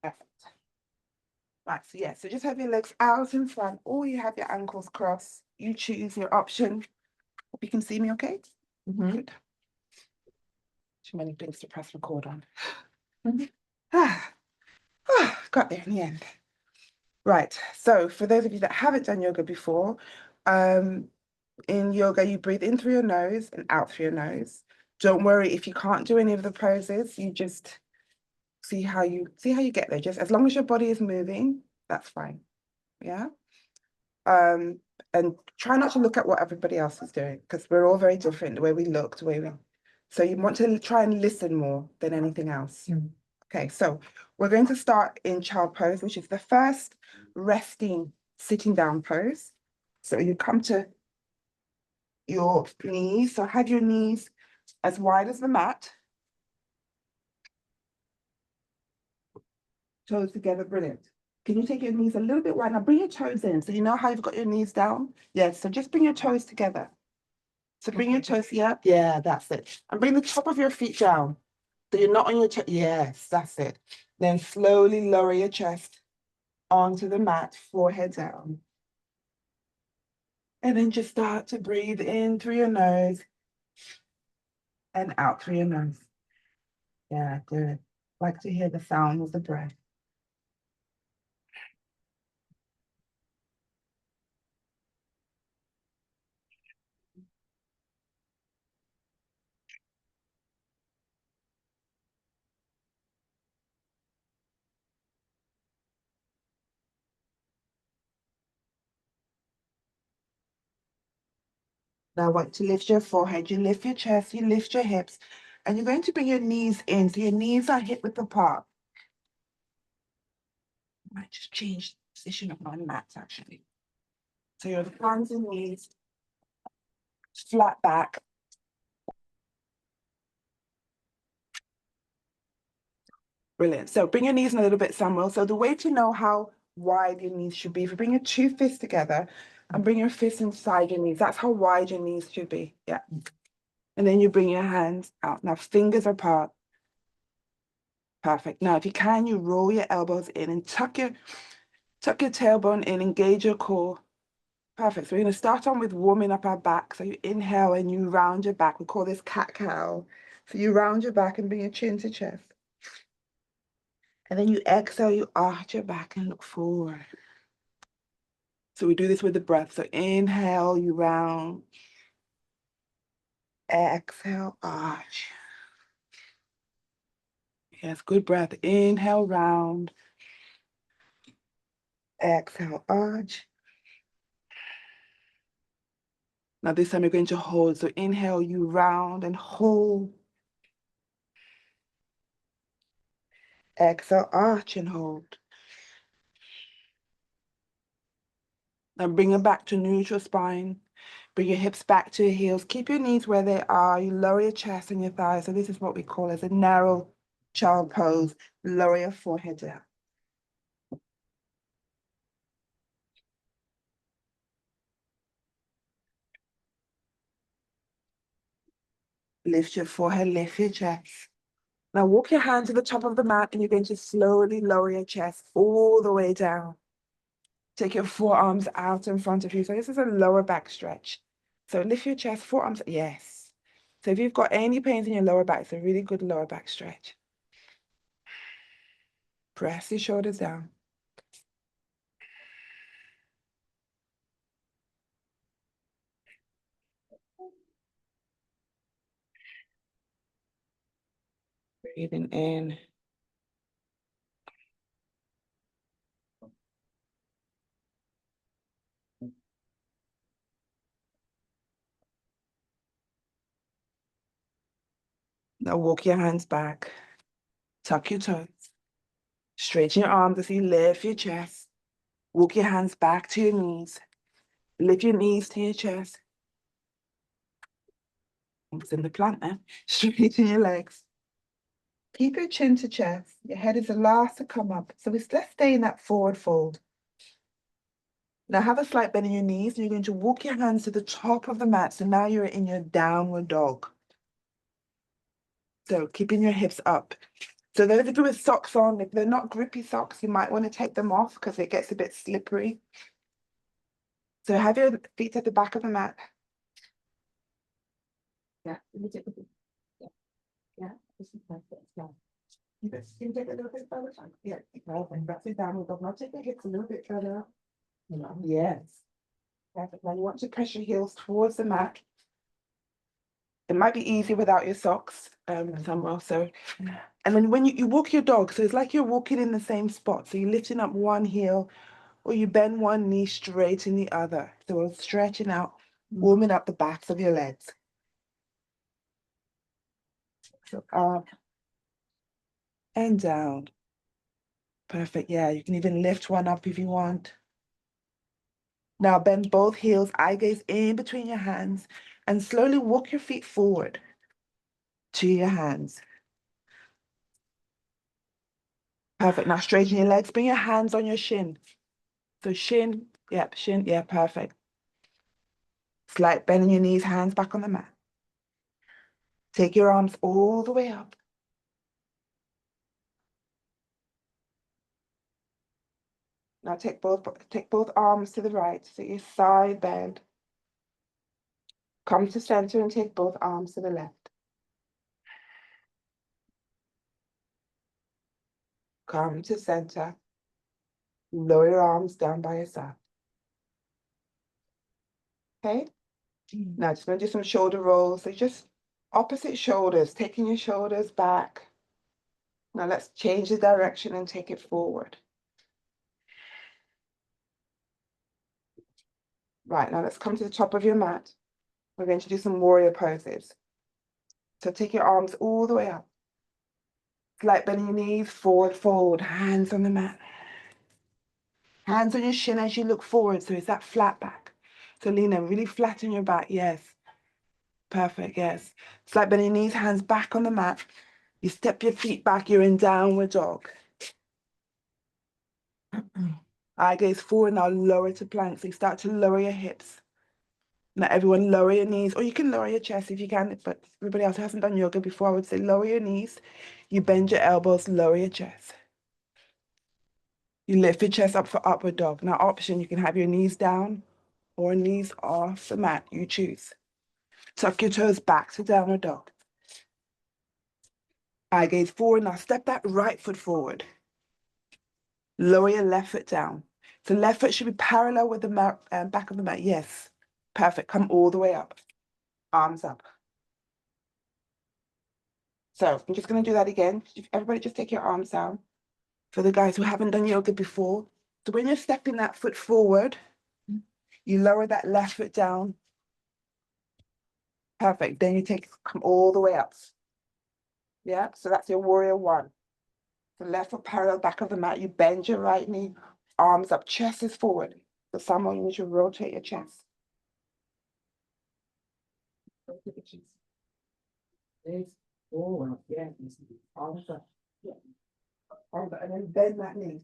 Perfect. Right, so yeah, so just have your legs out in front, or you have your ankles crossed. You choose your option. Hope you can see me okay? Good. Too many things to press record on. Got there in the end. Right, so for those of you that haven't done yoga before, in yoga, you breathe in through your nose and out through your nose. Don't worry if you can't do any of the poses, you just see how you get there. Just as long as your body is moving, that's fine. Yeah. And try not to look at what everybody else is doing, because we're all very different, the way we look, the way we. So you want to try and listen more than anything else. Okay, so we're going to start in child pose, which is the first resting sitting down pose. So you come to your knees. So have your knees as wide as the mat. Toes together, brilliant. Can you take your knees a little bit wide? Now bring your toes in. So you know how you've got your knees down? Yes, so just bring your toes together. So bring your toes, yeah, that's it. And bring the top of your feet down. So you're not on your chest. Yes, that's it. Then slowly lower your chest onto the mat, forehead down. And then just start to breathe in through your nose and out through your nose. Yeah, good. Like to hear the sound of the breath. Now I want to lift your forehead, you lift your chest, you lift your hips, and you're going to bring your knees in. So your knees are hip width apart. I might just change the position of my mat actually. So your hands and knees flat back. Brilliant. So bring your knees in a little bit, Samuel. So the way to know how wide your knees should be, if you bring your two fists together and bring your fists inside your knees, that's how wide your knees should be. Yeah. And then you bring your hands out. Now fingers apart. Perfect. Now if you can, you roll your elbows in and tuck your tailbone in, engage your core. Perfect. So we're going to start on with warming up our back. So you inhale and you round your back. We call this cat-cow. So you round your back and bring your chin to chest. And then you exhale, you arch your back and look forward. So we do this with the breath. So inhale, you round. Exhale, arch. Yes, good breath. Inhale, round. Exhale, arch. Now this time you're going to hold. So inhale, you round and hold. Exhale, arch and hold. Now bring it back to neutral spine. Bring your hips back to your heels. Keep your knees where they are. You lower your chest and your thighs. So this is what we call as a narrow child pose. Lower your forehead down. Lift your forehead, lift your chest. Now walk your hand to the top of the mat and you're going to slowly lower your chest all the way down. Take your forearms out in front of you. So this is a lower back stretch. So lift your chest, forearms, yes. So if you've got any pains in your lower back, it's a really good lower back stretch. Press your shoulders down. Breathing in. Now walk your hands back. Tuck your toes. Straighten your arms as you lift your chest. Walk your hands back to your knees. Lift your knees to your chest. It's in the plant there. Straighten your legs. Keep your chin to chest. Your head is the last to come up. So let's stay in that forward fold. Now have a slight bend in your knees. And you're going to walk your hands to the top of the mat. So now you're in your downward dog. So keeping your hips up. So those of you with socks on, if they're not grippy socks, you might want to take them off because it gets a bit slippery. So have your feet at the back of the mat. Yeah, yeah, yeah. This is perfect. Yeah. Can you take a little bit further? Yeah, perfect. That's it down. Now take the hips a little bit further up. Yes. Perfect. Now you want to press your heels towards the mat. It might be easier without your socks, somewhere. So, and then when you walk your dog, so it's like you're walking in the same spot. So you're lifting up one heel, or you bend one knee straight in the other. So we're stretching out, warming up the backs of your legs. So up and down. Perfect. Yeah, you can even lift one up if you want. Now bend both heels, eye gaze in between your hands, and slowly walk your feet forward to your hands. Perfect. Now straighten your legs, bring your hands on your shin. So shin, yep, shin, yeah, perfect. Slight bend in your knees, hands back on the mat. Take your arms all the way up. Now take both arms to the right, so your side bend. Come to center and take both arms to the left. Come to center. Lower your arms down by your side. Okay? Now just gonna do some shoulder rolls. So just opposite shoulders, taking your shoulders back. Now let's change the direction and take it forward. Right, now let's come to the top of your mat. We're going to do some warrior poses. So take your arms all the way up. Slight bend in your knees, forward fold, hands on the mat. Hands on your shin as you look forward, so it's that flat back. So Lena, really flatten your back, yes. Perfect, yes. Slight bend in your knees, hands back on the mat. You step your feet back, you're in downward dog. Eye gaze forward, now lower to plank. So you start to lower your hips. Now everyone lower your knees, or you can lower your chest if you can, but everybody else who hasn't done yoga before, I would say lower your knees. You bend your elbows, lower your chest. You lift your chest up for upward dog. Now option, you can have your knees down or knees off the mat, you choose. Tuck your toes back to downward dog. Eye gaze forward, now step that right foot forward. Lower your left foot down. So left foot should be parallel with the back of the mat, yes. Perfect, come all the way up. Arms up. So I'm just gonna do that again. Everybody just take your arms down. For the guys who haven't done yoga before. So when you're stepping that foot forward, you lower that left foot down. Perfect. Then you come all the way up. Yeah, so that's your warrior one. The left foot parallel back of the mat. You bend your right knee, arms up, chest is forward. So someone you need to rotate your chest. Rotate your chest. Legs forward. Yeah, arms up. Yeah. Arms up, and then bend that knee.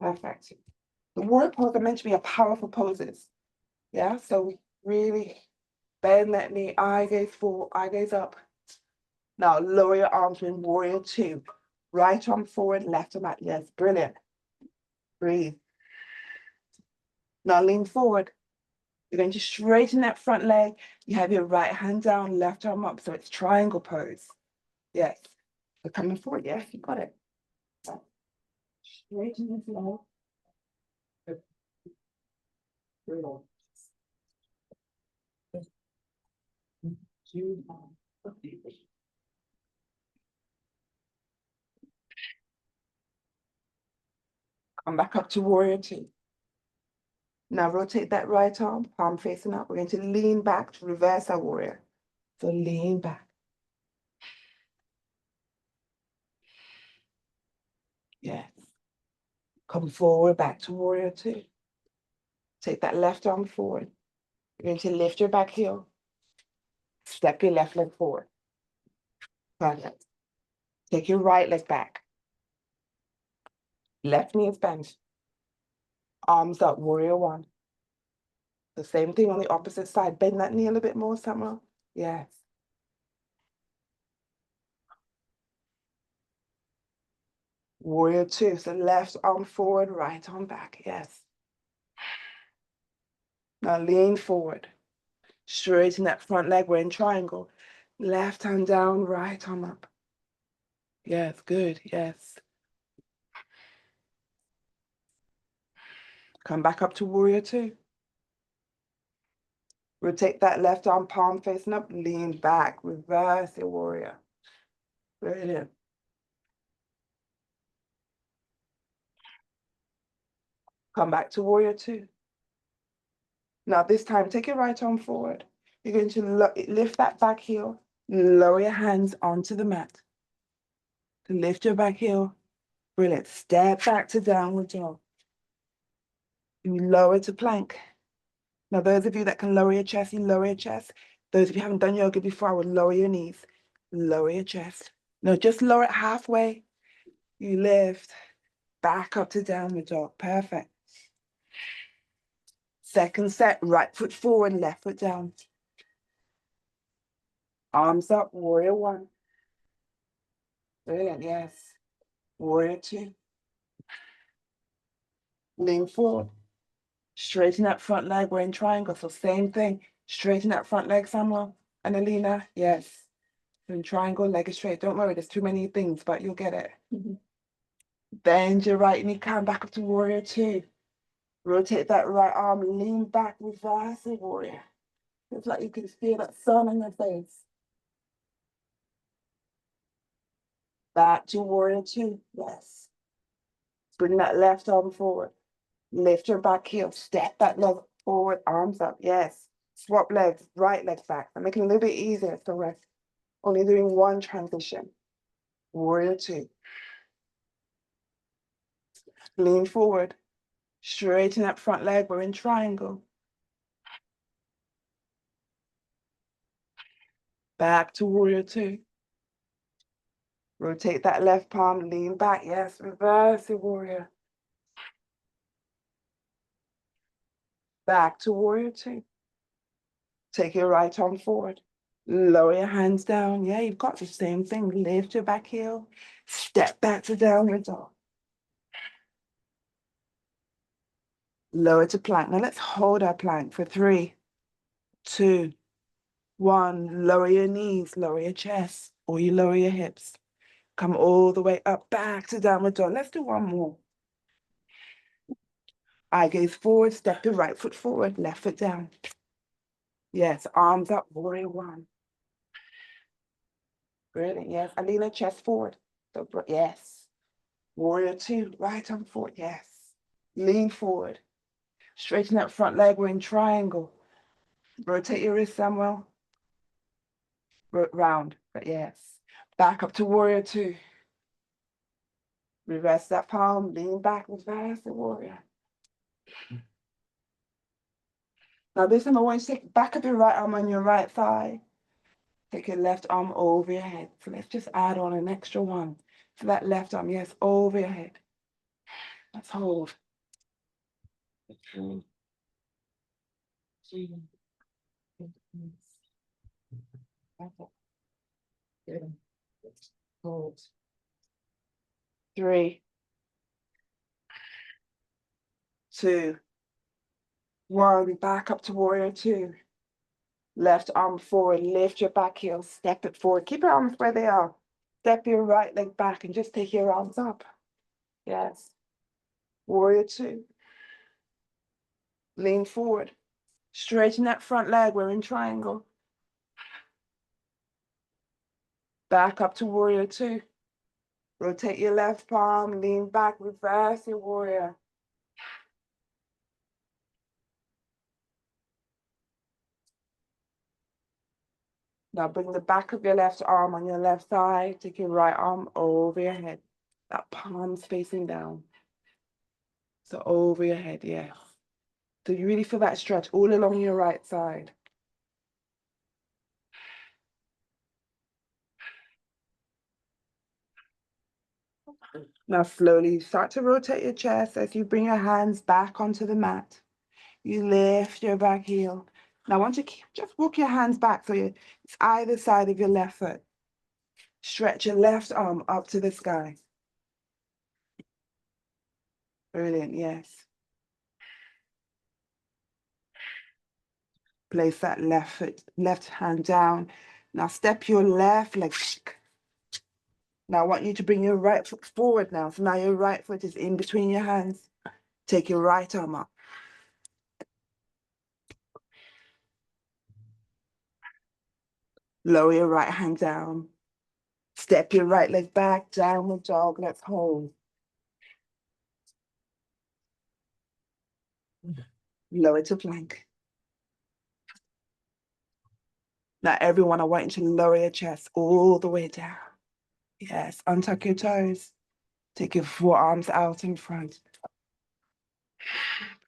Perfect. The warrior pose are meant to be a powerful poses. Yeah, so we really bend that knee, eye gaze forward, eye gaze up. Now lower your arms in warrior two. Right arm forward, left arm out. Yes, brilliant. Breathe. Now lean forward. You're going to straighten that front leg. You have your right hand down, left arm up, so it's triangle pose. Yes. So coming forward, yes, you got it. Straighten this leg. Come back up to warrior two. Now rotate that right arm, palm facing up. We're going to lean back to reverse our warrior. So lean back. Yes. Come forward back to warrior two. Take that left arm forward. You're going to lift your back heel. Step your left leg forward. Perfect. Take your right leg back. Left knee is bent. Arms up, warrior one. The same thing on the opposite side. Bend that knee a little bit more, Samuel. Yes. Warrior two. So left arm forward, right arm back. Yes. Now lean forward. Straighten that front leg. We're in triangle. Left hand down, right arm up. Yes, good. Yes. Come back up to warrior two. Rotate that left arm, palm facing up. Lean back. Reverse your warrior. Brilliant. Come back to warrior two. Now this time, take your right arm forward. You're going to lift that back heel. Lower your hands onto the mat. Lift your back heel. Brilliant. Step back to downward dog. You lower to plank. Now, those of you that can lower your chest, you lower your chest. Those of you who haven't done yoga before, I would lower your knees. Lower your chest. No, just lower it halfway. You lift. Back up to downward dog. Perfect. Second set, right foot forward, left foot down. Arms up, warrior one. Brilliant, yes. Warrior two. Lean forward. Straighten that front leg. We're in triangle, so same thing. Straighten that front leg, Samuel and Alina. Yes. In triangle, leg is straight. Don't worry, there's too many things, but you'll get it. Bend your right knee, come back up to warrior two. Rotate that right arm, lean back, reverse the warrior. It's like you can feel that sun on your face. Back to warrior two. Yes. Bring that left arm forward. Lift your back heel. Step that leg forward, arms up. Yes. Swap legs, right leg back. I'm making it a little bit easier, so we're only doing one transition. Warrior two. Lean forward. Straighten that front leg. We're in triangle. Back to warrior two. Rotate that left palm, lean back. Yes, reverse the warrior. Back to warrior two. Take your right arm forward. Lower your hands down. Yeah, you've got the same thing. Lift your back heel. Step back to downward dog. Lower to plank. Now let's hold our plank for 3, 2, 1. Lower your knees, lower your chest, or you lower your hips. Come all the way up, back to downward dog. Let's do one more. Eye gaze forward, step your right foot forward, left foot down. Yes, arms up, warrior one. Brilliant, yes. Alina, chest forward. So, yes. Warrior two, right arm forward, yes. Lean forward. Straighten that front leg, we're in triangle. Rotate your wrist, Samuel. Round, but yes. Back up to warrior two. Reverse that palm, lean back, reverse the warrior. Now this time I want you to take back of your right arm on your right thigh. Take your left arm over your head. So let's just add on an extra one. So that left arm, yes, over your head. Let's hold. 2, 3, 4, 3, 2, 1. Back up to warrior two. Left arm forward, lift your back heel, step it forward. Keep your arms where they are. Step your right leg back and just take your arms up. Yes. Warrior two. Lean forward. Straighten that front leg. We're in triangle. Back up to warrior two. Rotate your left palm, lean back, reverse your warrior. Now bring the back of your left arm on your left side. Take your right arm over your head. That palm's facing down. So over your head, yes. So you really feel that stretch all along your right side. Now slowly start to rotate your chest as you bring your hands back onto the mat. You lift your back heel. Now I want you to just walk your hands back so it's either side of your left foot. Stretch your left arm up to the sky. Brilliant, yes. Place that left foot, left hand down. Now step your left leg. Now I want you to bring your right foot forward now. So now your right foot is in between your hands. Take your right arm up. Lower your right hand down. Step your right leg back, downward dog. Let's hold. Lower to plank. Now everyone, I want you to lower your chest all the way down. Yes, untuck your toes. Take your forearms out in front.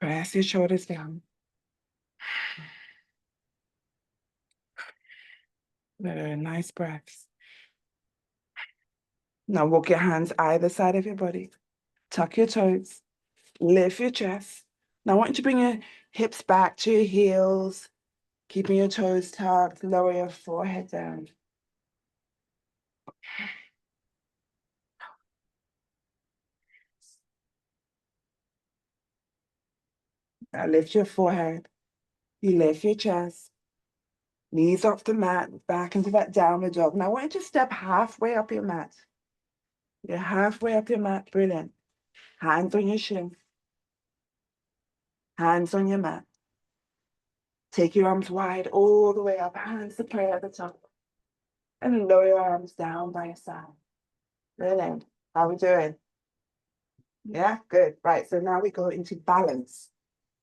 Press your shoulders down. Very nice breaths. Now walk your hands either side of your body. Tuck your toes. Lift your chest. Now I want you to bring your hips back to your heels, keeping your toes tucked. Lower your forehead down. Now lift your forehead. You lift your chest. Knees off the mat, back into that downward dog. Now I want you to step halfway up your mat. You're halfway up your mat. Brilliant. Hands on your shin. Hands on your mat. Take your arms wide all the way up. Hands to prayer at the top. And lower your arms down by your side. Brilliant. How are we doing? Yeah, good. Right, so now we go into balance.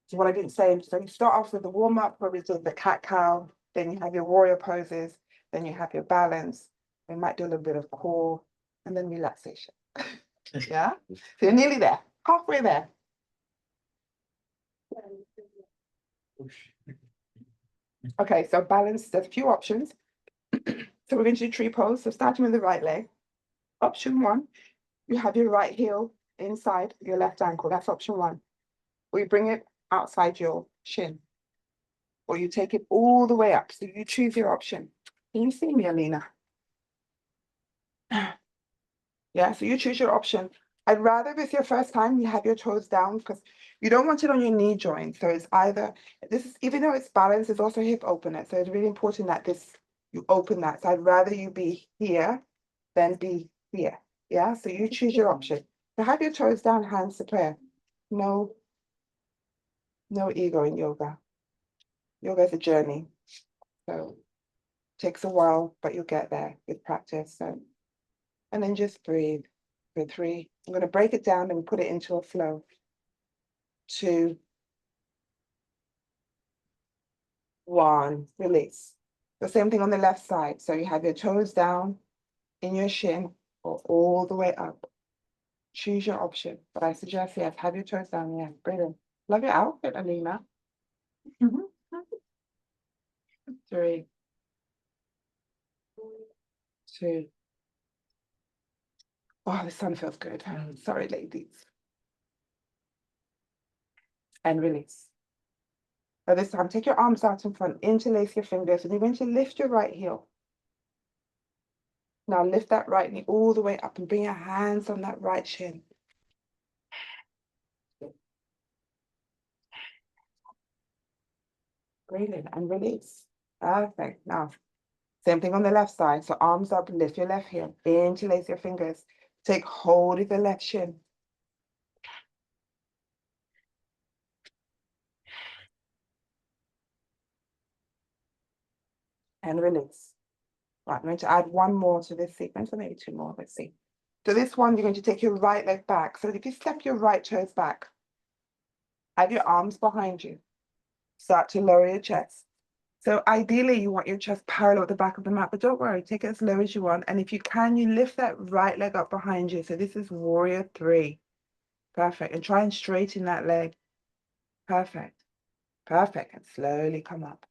So what I didn't say, so you start off with the warm-up where we do the cat-cow, then you have your warrior poses, then you have your balance. We might do a little bit of core, and then relaxation. Yeah? So you're nearly there, halfway there. Okay, so balance, there's a few options. So we're going to do tree pose. So starting with the right leg. Option one, you have your right heel inside your left ankle. That's option one. Or you bring it outside your shin. Or you take it all the way up. So you choose your option. Can you see me, Alina? Yeah, so you choose your option. I'd rather if it's your first time, you have your toes down because you don't want it on your knee joint. So it's either, this is, even though it's balanced, it's also hip opener. So it's really important that you open that. So I'd rather you be here than be here. Yeah, so you choose your option. So have your toes down, hands to prayer. No, no ego in yoga. Yoga is a journey. So it takes a while, but you'll get there with practice. So, and then just breathe for 3. I'm going to break it down and put it into a flow. 2, 1, release. The same thing on the left side. So you have your toes down in your shin or all the way up. Choose your option. But I suggest, yes, have your toes down. Yeah, brilliant. Love your outfit, Alina. 3, 2. Oh, the sun feels good. Sorry, ladies. And release. So this time, take your arms out in front, interlace your fingers, and you're going to lift your right heel. Now lift that right knee all the way up and bring your hands on that right shin. Brilliant. And release. Perfect. Now, same thing on the left side. So arms up, lift your left heel, interlace your fingers. Take hold of the left shin. And release. Right, I'm going to add one more to this sequence, or maybe 2 more. Let's see. So this one, you're going to take your right leg back. So if you step your right toes back, have your arms behind you. Start to lower your chest. So ideally, you want your chest parallel with the back of the mat, but don't worry, take it as low as you want. And if you can, you lift that right leg up behind you. So this is warrior 3. Perfect. And try and straighten that leg. Perfect. Perfect. And slowly come up.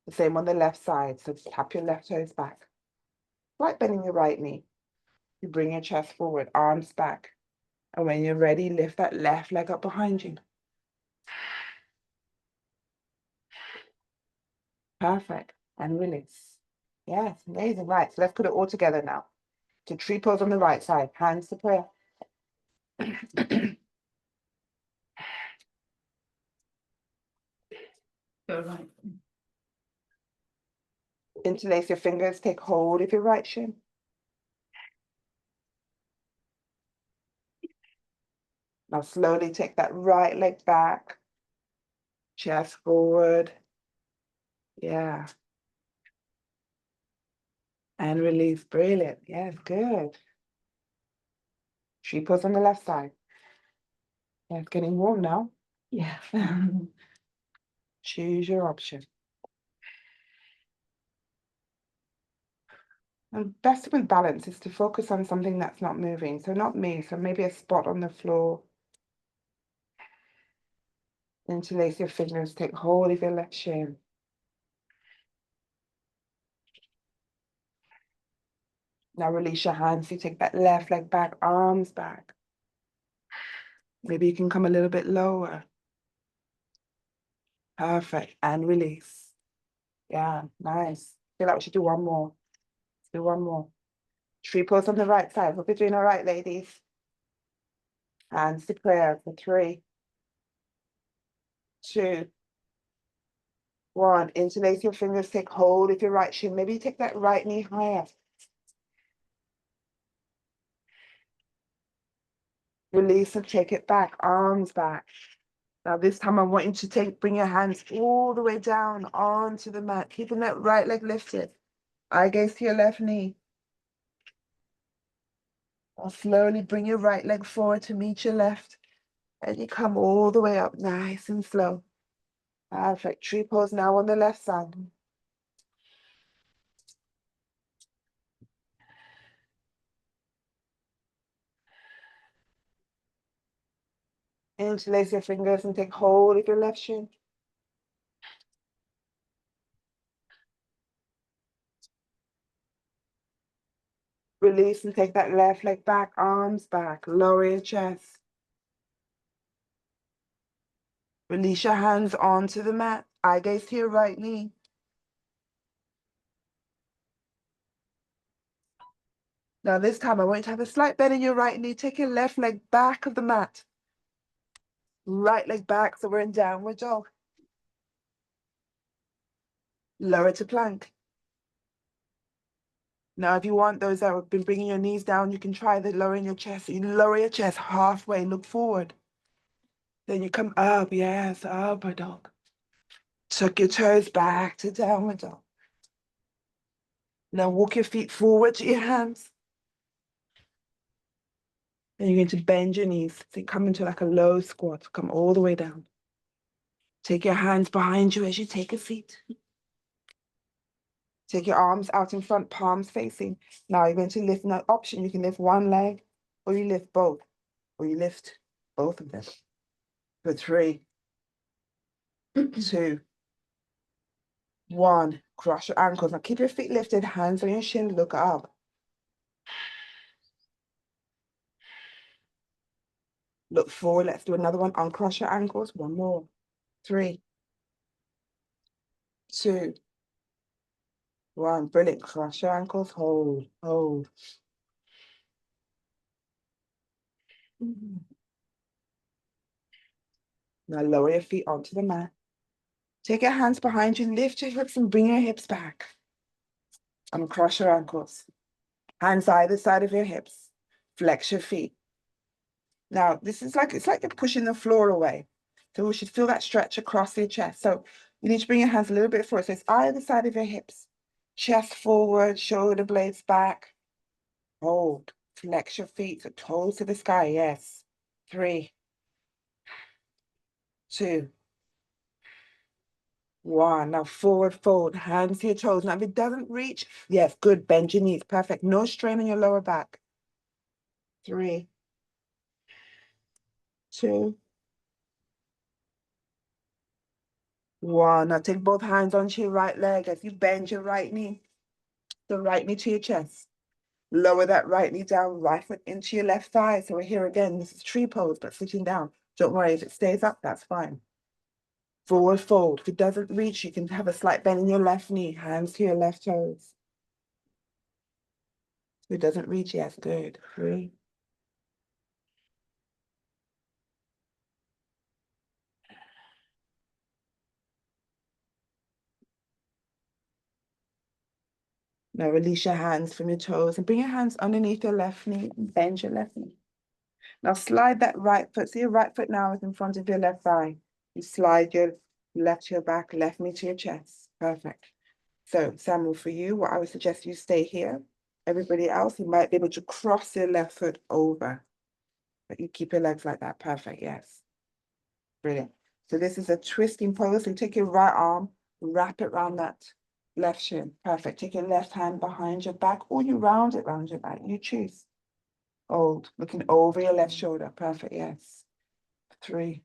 The same on the left side. So tap your left toes back. Right bending your right knee. You bring your chest forward, arms back. And when you're ready, lift that left leg up behind you. Perfect. And release. Yes, amazing. Right, so let's put it all together now. So tree pose on the right side, hands to prayer. Go right. Interlace your fingers, take hold of your right shin. Now slowly take that right leg back, chest forward. Yeah. And release. Brilliant. Yes, good. Tree pose on the left side. Yeah, it's getting warm now. Yeah. Choose your option. And best with balance is to focus on something that's not moving. So not me. So maybe a spot on the floor. Interlace your fingers. Take hold of your left shin. Now release your hands. So you take that left leg back, arms back. Maybe you can come a little bit lower. Perfect. And release. Yeah, nice. Feel like we should do one more. Let's do one more. Tree pose on the right side. Hope you're doing all right, ladies. Hands to prayer for 3, 2, 1. Interlace your fingers. Take hold of your right shin. Maybe you take that right knee higher. Release and take it back. Arms back. Now this time I want you to bring your hands all the way down onto the mat, keeping that right leg lifted. Eye gaze to your left knee. Now slowly bring your right leg forward to meet your left. And you come all the way up, nice and slow. Perfect. Tree pose now on the left side. Interlace your fingers and take hold of your left shin. Release and take that left leg back, arms back, lower your chest. Release your hands onto the mat. Eye gaze to your right knee. Now this time I want you to have a slight bend in your right knee. Take your left leg back of the mat. Right leg back, so we're in downward dog. Lower to plank. Now if you want those that have been bringing your knees down, you can try the lowering your chest. You lower your chest halfway, look forward. Then you come up, yes, upward dog. Tuck your toes back to downward dog. Now walk your feet forward to your hands. And you're going to bend your knees. So you come into like a low squat. Come all the way down. Take your hands behind you as you take a seat. Take your arms out in front, palms facing. Now you're going to lift an option. You can lift one leg, or you lift both, or you lift both of them. For 3, 2, 1. Cross your ankles. Now keep your feet lifted, hands on your shin, look up. Look forward. Let's do another one. Uncross your ankles. One more. 3, 2, 1. Brilliant. Cross your ankles. Hold, hold. Now lower your feet onto the mat. Take your hands behind you. Lift your hips and bring your hips back. And cross your ankles. Hands either side of your hips. Flex your feet. Now, this is like, it's like you're pushing the floor away. So we should feel that stretch across your chest. So you need to bring your hands a little bit forward. So it's either side of your hips. Chest forward, shoulder blades back. Hold. Flex your feet, so toes to the sky. Yes. 3, 2, 1. Now forward fold, hands to your toes. Now if it doesn't reach, yes, good. Bend your knees. Perfect. No strain on your lower back. 3, 2, 1. Now take both hands onto your right leg as you bend your right knee. The right knee to your chest. Lower that right knee down, right foot into your left thigh. So we're here again. This is tree pose, but sitting down. Don't worry, if it stays up, that's fine. Forward fold. If it doesn't reach, you can have a slight bend in your left knee. Hands to your left toes. If it doesn't reach, yes, good. 3, Now release your hands from your toes and bring your hands underneath your left knee and bend your left knee. Now slide that right foot. See your right foot now is in front of your left thigh. You slide your left to your back, left knee to your chest. Perfect. So Samuel, for you, what I would suggest you stay here. Everybody else, you might be able to cross your left foot over. But you keep your legs like that. Perfect, yes. Brilliant. So this is a twisting pose. So you take your right arm, wrap it around that left shin. Perfect. Take your left hand behind your back or you round it round your back. You choose. Hold. Looking over your left shoulder. Perfect, yes. 3.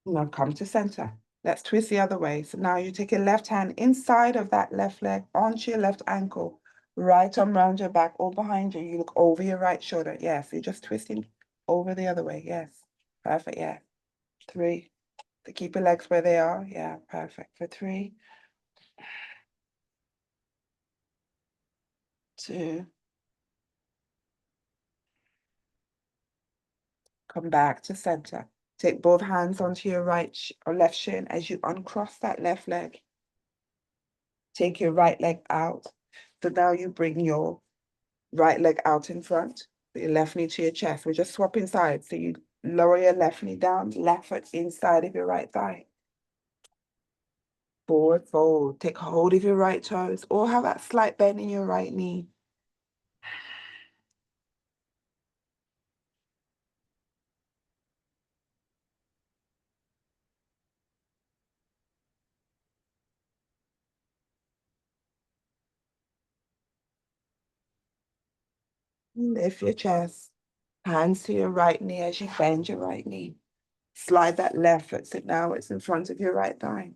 Now come to center. Let's twist the other way. So now you take your left hand inside of that left leg onto your left ankle, right arm round your back or behind you. You look over your right shoulder. Yes, you're just twisting over the other way. Yes. Perfect. Yeah. 3. To keep your legs where they are. Yeah, perfect. For 3, 2. Come back to center. Take both hands onto your right or left shin as you uncross that left leg. Take your right leg out. So now you bring your right leg out in front, your left knee to your chest. We're just swapping sides. So you lower your left knee down, left foot inside of your right thigh. Forward fold. Take hold of your right toes or have that slight bend in your right knee. Lift your chest. Hands to your right knee as you bend your right knee. Slide that left foot so now it's in front of your right thigh.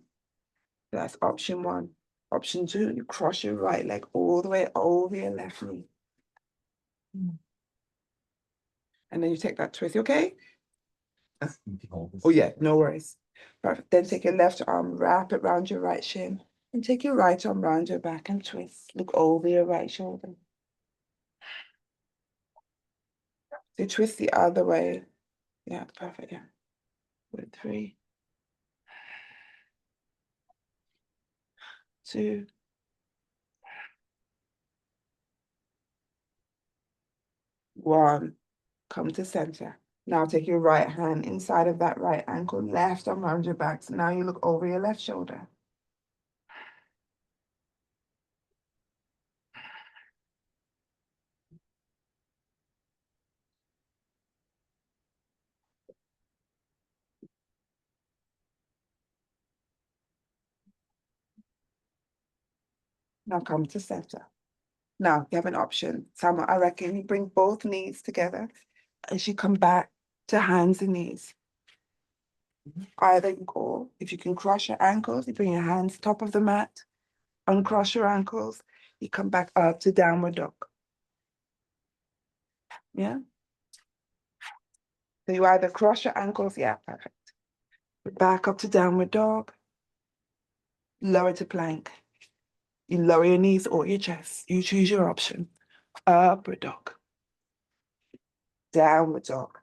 That's option 1. Option 2, you cross your right leg all the way over your left knee. And then you take that twist, okay? Oh yeah, no worries. Perfect. Then take your left arm, wrap it around your right shin, and take your right arm around your back and twist. Look over your right shoulder. So twist the other way. Yeah, perfect, yeah. With 3, 2, 1. Come to center. Now take your right hand inside of that right ankle, left arm around your back. So now you look over your left shoulder. Now come to center. Now you have an option. Sam, I reckon you bring both knees together as you come back to hands and knees. Either you go, if you can cross your ankles, you bring your hands top of the mat, uncross your ankles, you come back up to downward dog. Yeah? So you either cross your ankles, yeah, perfect. Back up to downward dog, lower to plank. You lower your knees or your chest. You choose your option. Upward dog. Downward dog.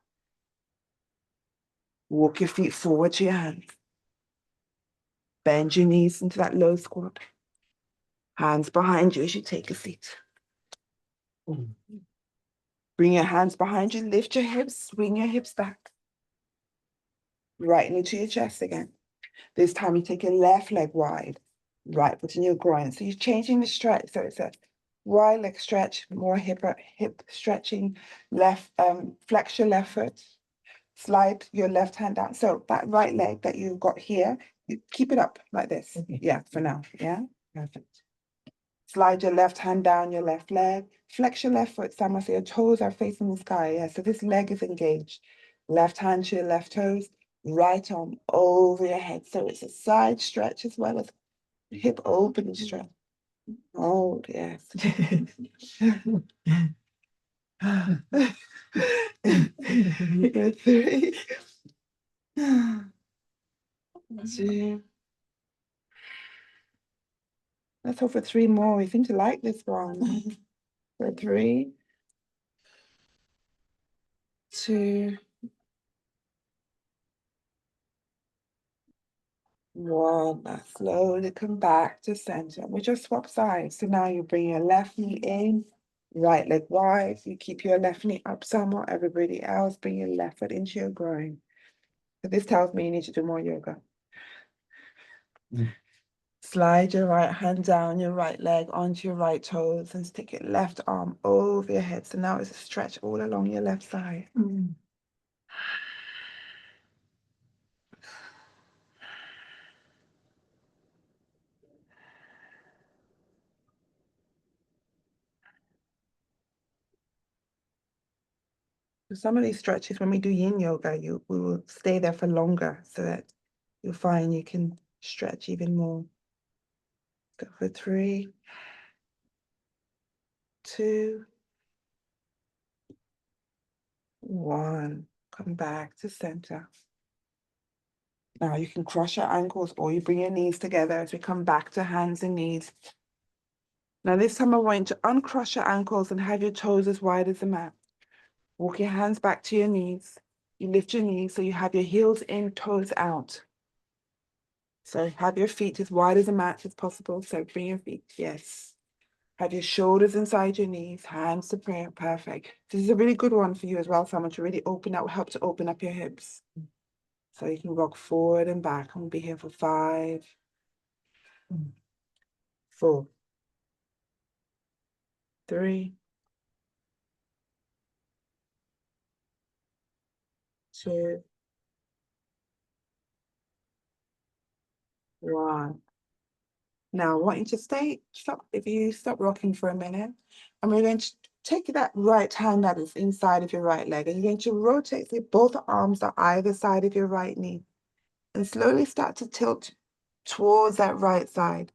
Walk your feet forward to your hands. Bend your knees into that low squat. Hands behind you as you take a seat. Bring your hands behind you, lift your hips, swing your hips back. Right into your chest again. This time you take your left leg wide, right foot in your groin. So you're changing the stretch. So it's a wide leg stretch, more hip stretching, left, flex your left foot, slide your left hand down. So that right leg that you've got here, you keep it up like this. Okay. Yeah, for now. Yeah, perfect. Slide your left hand down your left leg. Flex your left foot, Sam. So your toes are facing the sky. Yeah, so this leg is engaged. Left hand to your left toes, right arm over your head. So it's a side stretch as well as hip open stretch. Hold, yes. 3, 2. Let's hope for 3 more. We seem to like this one. For 3, 2, 1. Now slowly come back to center. We just swap sides. So now you bring your left knee in, right leg wide. You keep your left knee up somewhat. Everybody else, bring your left foot into your groin. So this tells me you need to do more yoga. Slide your right hand down your right leg onto your right toes and stick your left arm over your head. So now it's a stretch all along your left side. So some of these stretches, when we do yin yoga, we will stay there for longer so that you'll find you can stretch even more. Go for 3, 2, 1. Come back to center. Now you can cross your ankles or you bring your knees together as we come back to hands and knees. Now this time I want you to uncross your ankles and have your toes as wide as the mat. Walk your hands back to your knees. You lift your knees so you have your heels in, toes out. So have your feet as wide as the mat as possible. So bring your feet, yes. Have your shoulders inside your knees, hands to prayer, perfect. This is a really good one for you as well, someone to really open up, help to open up your hips. So you can rock forward and back. I'm gonna be here for 5, 4, 3, 2, 1. Now I want you to stop rocking for a minute, and we're going to take that right hand that is inside of your right leg, and you're going to rotate both arms are either side of your right knee, and slowly start to tilt towards that right side.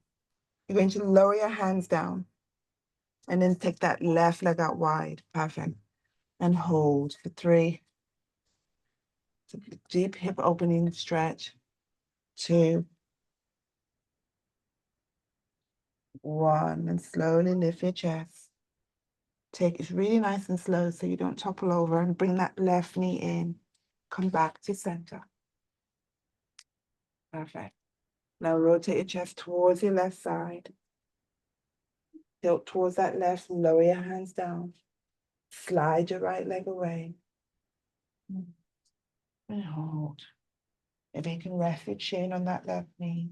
You're going to lower your hands down, and then take that left leg out wide, perfect, and hold for 3. Deep hip opening stretch, 2, 1, and slowly lift your chest. Take it really nice and slow so you don't topple over, and bring that left knee in. Come back to center. Perfect. Now rotate your chest towards your left side. Tilt towards that left, lower your hands down. Slide your right leg away. And hold. If you can rest your chin on that left knee.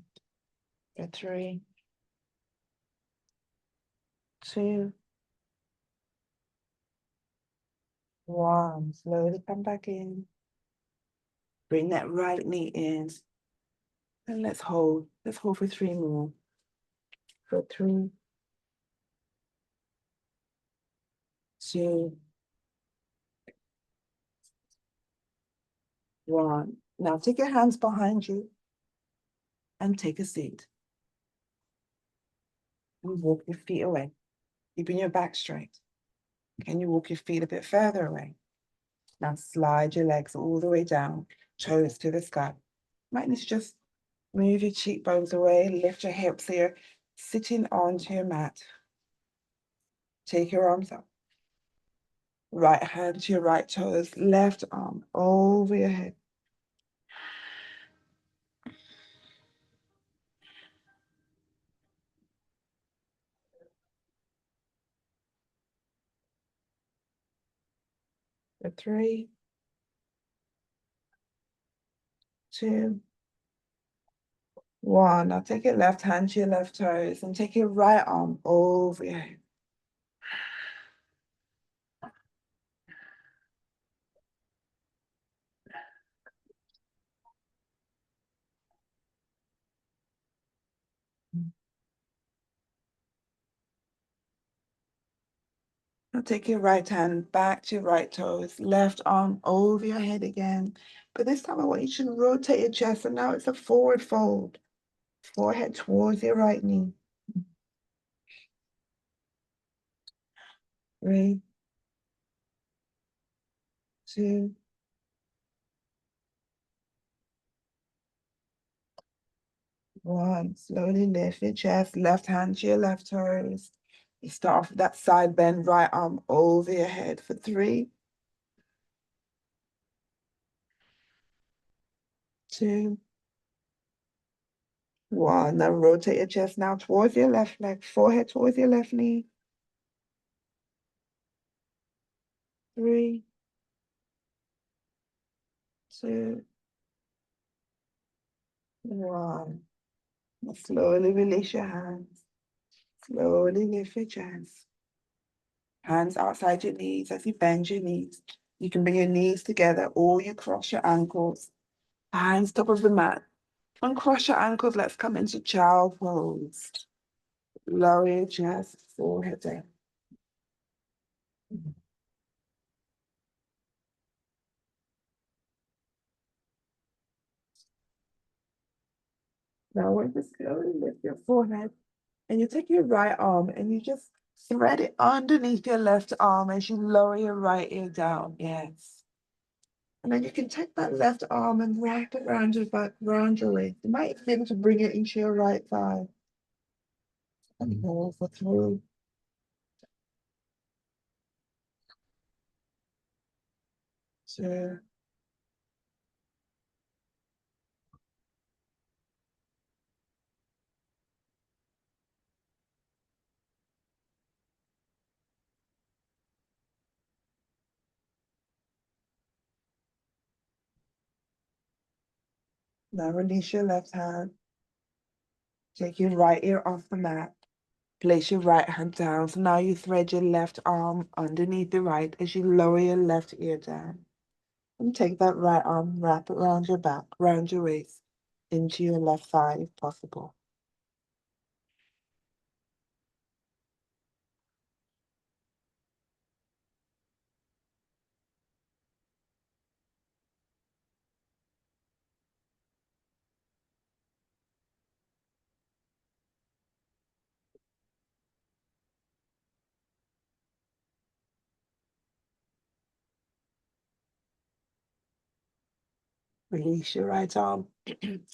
For 3, 2, 1. Slowly come back in. Bring that right knee in. And let's hold. Let's hold for 3 more. For 3, 2, 1. Now take your hands behind you and take a seat. And walk your feet away, keeping your back straight. Can you walk your feet a bit further away? Now slide your legs all the way down, toes to the sky. Might need to just move your cheekbones away, lift your hips so you're sitting onto your mat. Take your arms up. Right hand to your right toes, left arm over your head. For 3, 2, 1. Now take your left hand to your left toes and take your right arm over your head. Now take your right hand back to your right toes, left arm over your head again. But this time I want you to rotate your chest, and now it's a forward fold. Forehead towards your right knee. 3, 2, 1. Slowly lift your chest, left hand to your left toes. You start off with that side bend, right arm over your head for 3, two, one. Now rotate your chest now towards your left leg, forehead towards your left knee. Three, two, one. Now slowly release your hands. Slowly lift your chest. Hands outside your knees as you bend your knees. You can bring your knees together or you cross your ankles. Hands top of the mat. Uncross your ankles. Let's come into child pose. Lower your chest, forehead down. Now we're just going to lift your forehead and you take your right arm and you just thread it underneath your left arm as you lower your right ear down. Yes. And then you can take that left arm and wrap it around your back, around your waist. You might be able to bring it into your right thigh. And hold for three, two, now release your left hand. Take your right ear off the mat. Place your right hand down. So now you thread your left arm underneath the right as you lower your left ear down. And take that right arm, wrap it around your back, around your waist, into your left thigh if possible. Release your right arm.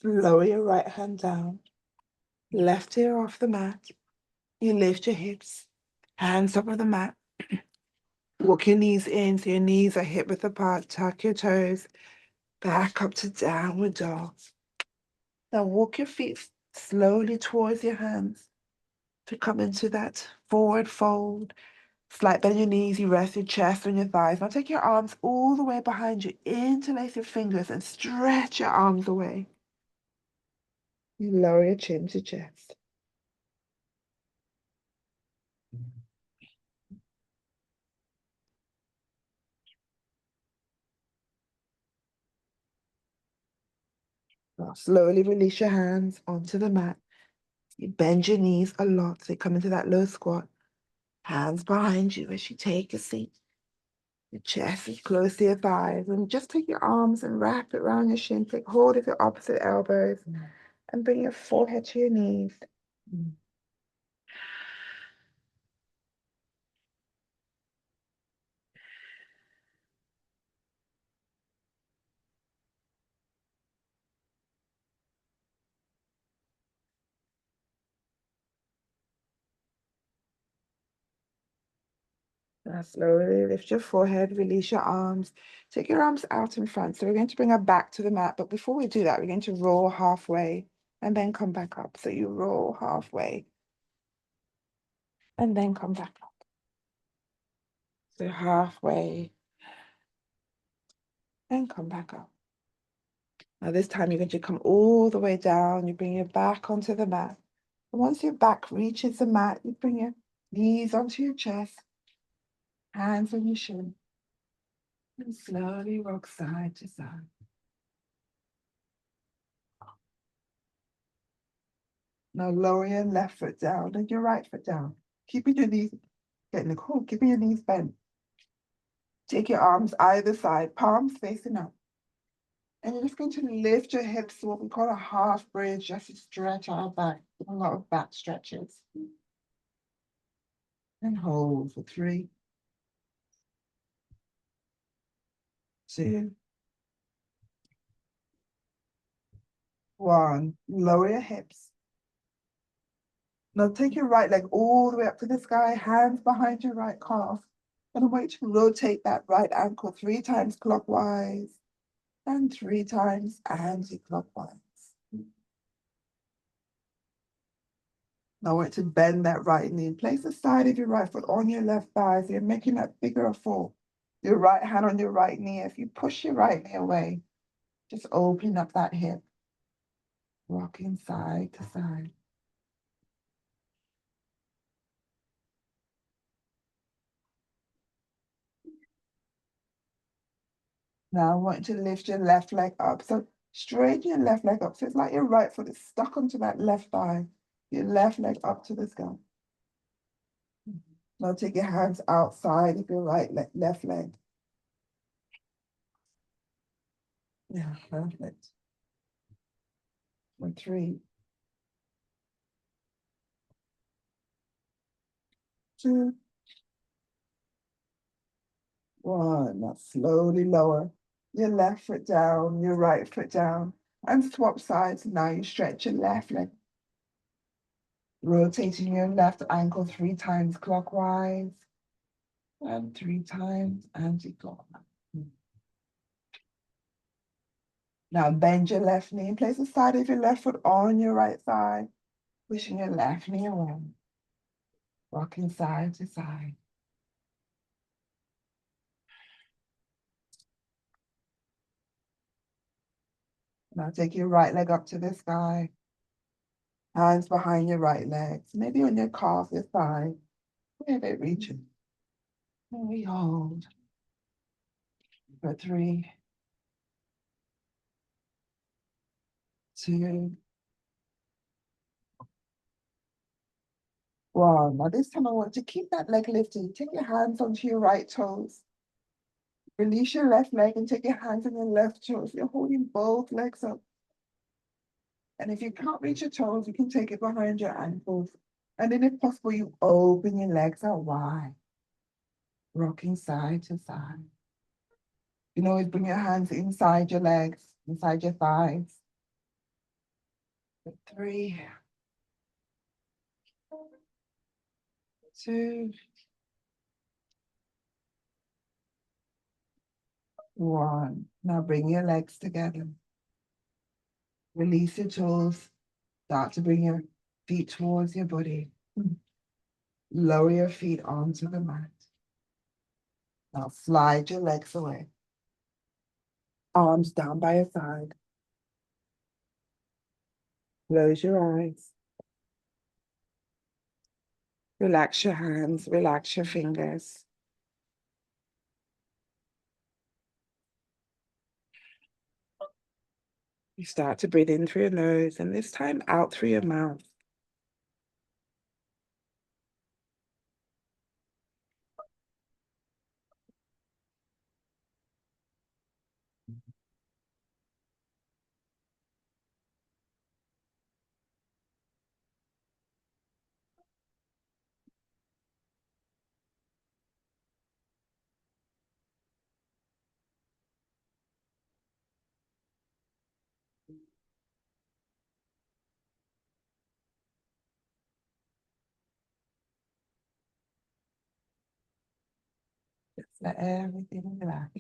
Lower your right hand down. Left ear off the mat. You lift your hips. Hands up on the mat. Walk your knees in so your knees are hip width apart. Tuck your toes. Back up to downward dog. Now walk your feet slowly towards your hands to come into that forward fold. Slight bend your knees, you rest your chest on your thighs. Now take your arms all the way behind you. Interlace your fingers and stretch your arms away. You lower your chin to chest. Now slowly release your hands onto the mat. You bend your knees a lot so you come into that low squat. Hands behind you as you take a seat. Your chest is close to your thighs. And just take your arms and wrap it around your shin. Take hold of your opposite elbows and bring your forehead to your knees. Now slowly lift your forehead, release your arms. Take your arms out in front. So we're going to bring our back to the mat. But before we do that, we're going to roll halfway and then come back up. So you roll halfway and then come back up. So halfway and come back up. Now this time you're going to come all the way down. You bring your back onto the mat. And once your back reaches the mat, you bring your knees onto your chest, hands on your shin, and slowly rock side to side. Now lower your left foot down and your right foot down. Keeping your knees, get Nicole, keeping your knees bent. Take your arms either side, palms facing up. And you're just going to lift your hips to what we call a half bridge, just to stretch our back. A lot of back stretches. And hold for 3, 2, 1. Lower your hips. Now take your right leg all the way up to the sky, hands behind your right calf. And I want you to rotate that right ankle 3 times clockwise. and 3 times anti-clockwise. Now I want to bend that right knee. Place the side of your right foot on your left thigh. So you're making that figure of four. Your right hand on your right knee. If you push your right knee away, just open up that hip. Rocking side to side. Now I want you to lift your left leg up. So straighten your left leg up. So it's like your right foot is stuck onto that left thigh. Your left leg up to the sky. Now take your hands outside of your left leg. Yeah, perfect. For 3, 2, 1. Now slowly lower your left foot down, your right foot down, and swap sides. Now you stretch your left leg, rotating your left ankle 3 times clockwise and 3 times anti-clockwise. Now bend your left knee and place the side of your left foot on your right side, pushing your left knee away, rocking side to side. Now take your right leg up to the sky, hands behind your right legs, maybe on your calf, your thigh, wherever it reaches. And we hold for 3, 2, 1. Now this time I want to keep that leg lifted. Take your hands onto your right toes. Release your left leg and take your hands on your left toes. You're holding both legs up. And if you can't reach your toes, you can take it behind your ankles. And then if possible, you open your legs out wide, rocking side to side. You can always bring your hands inside your legs, inside your thighs. 3, 2, 1. Now bring your legs together. Release your toes. Start to bring your feet towards your body. Lower your feet onto the mat. Now slide your legs away. Arms down by your side. Close your eyes. Relax your hands, relax your fingers. You start to breathe in through your nose and this time out through your mouth. Just let everything relax.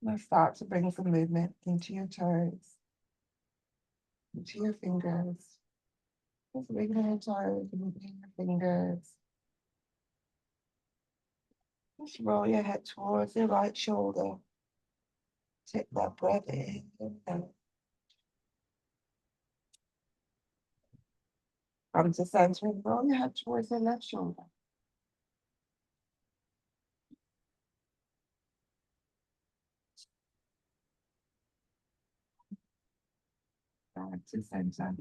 Now start to bring some movement into your toes, into your fingers. Just wiggling your toes, moving your fingers. Just roll your head towards your right shoulder. Take that breath in and out. Come to center and roll your head towards your left shoulder. Back to center.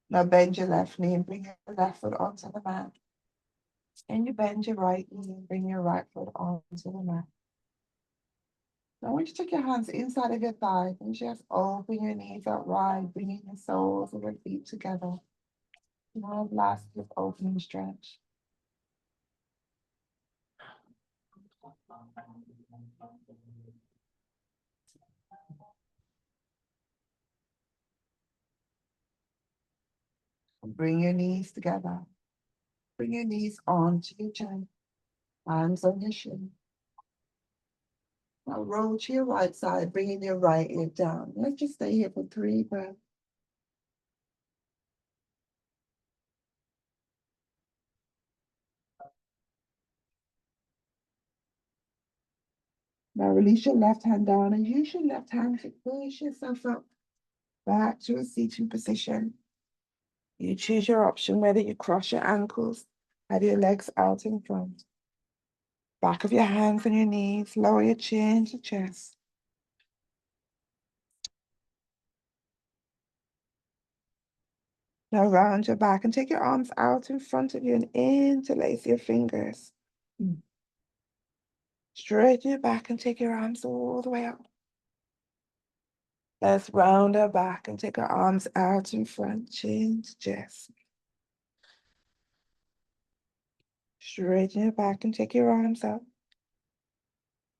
Now bend your left knee and bring your left foot onto the mat. And you bend your right knee and bring your right foot onto the mat. Now I want you to take your hands inside of your thighs and just open your knees out wide, bringing the soles of your feet together. One last just opening stretch. Bring your knees together. Bring your knees onto your chin. Hands on your shin. Now roll to your right side, bringing your right hip down. Let's just stay here for 3 breaths. Now release your left hand down and use your left hand to push yourself up back to a seating position. You choose your option, whether you cross your ankles, have your legs out in front. Back of your hands and your knees, lower your chin to chest. Now round your back and take your arms out in front of you and interlace your fingers. Straighten your back and take your arms all the way up. Let's round our back and take our arms out in front, chin to chest. Straighten your back and take your arms up.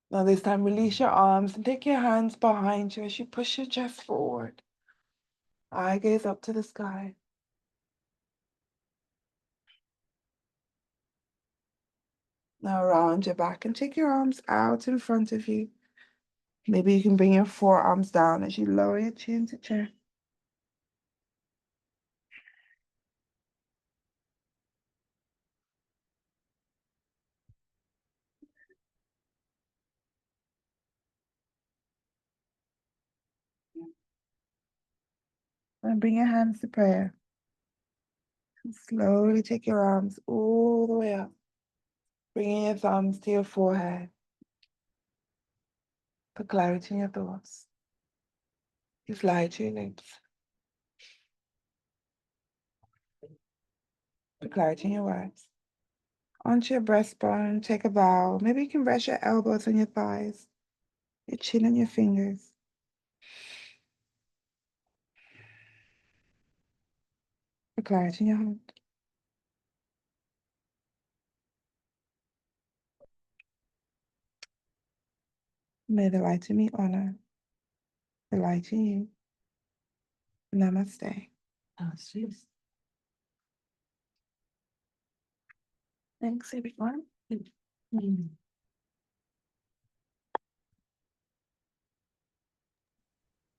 Now this time, release your arms and take your hands behind you as you push your chest forward. Eye gaze up to the sky. Now round your back and take your arms out in front of you. Maybe you can bring your forearms down as you lower your chin to chest. And bring your hands to prayer. And slowly take your arms all the way up. Bringing your thumbs to your forehead. For clarity in your thoughts. Just lie to your lips. For clarity in your words. Onto your breastbone, take a bow. Maybe you can rest your elbows on your thighs, your chin and your fingers. For clarity in your heart. May the light in me honor the light in you. Namaste. Thanks, everyone.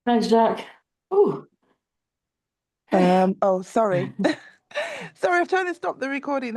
Thanks, Jack. Oh, hey. Oh, sorry. Sorry, I've tried to stop the recording.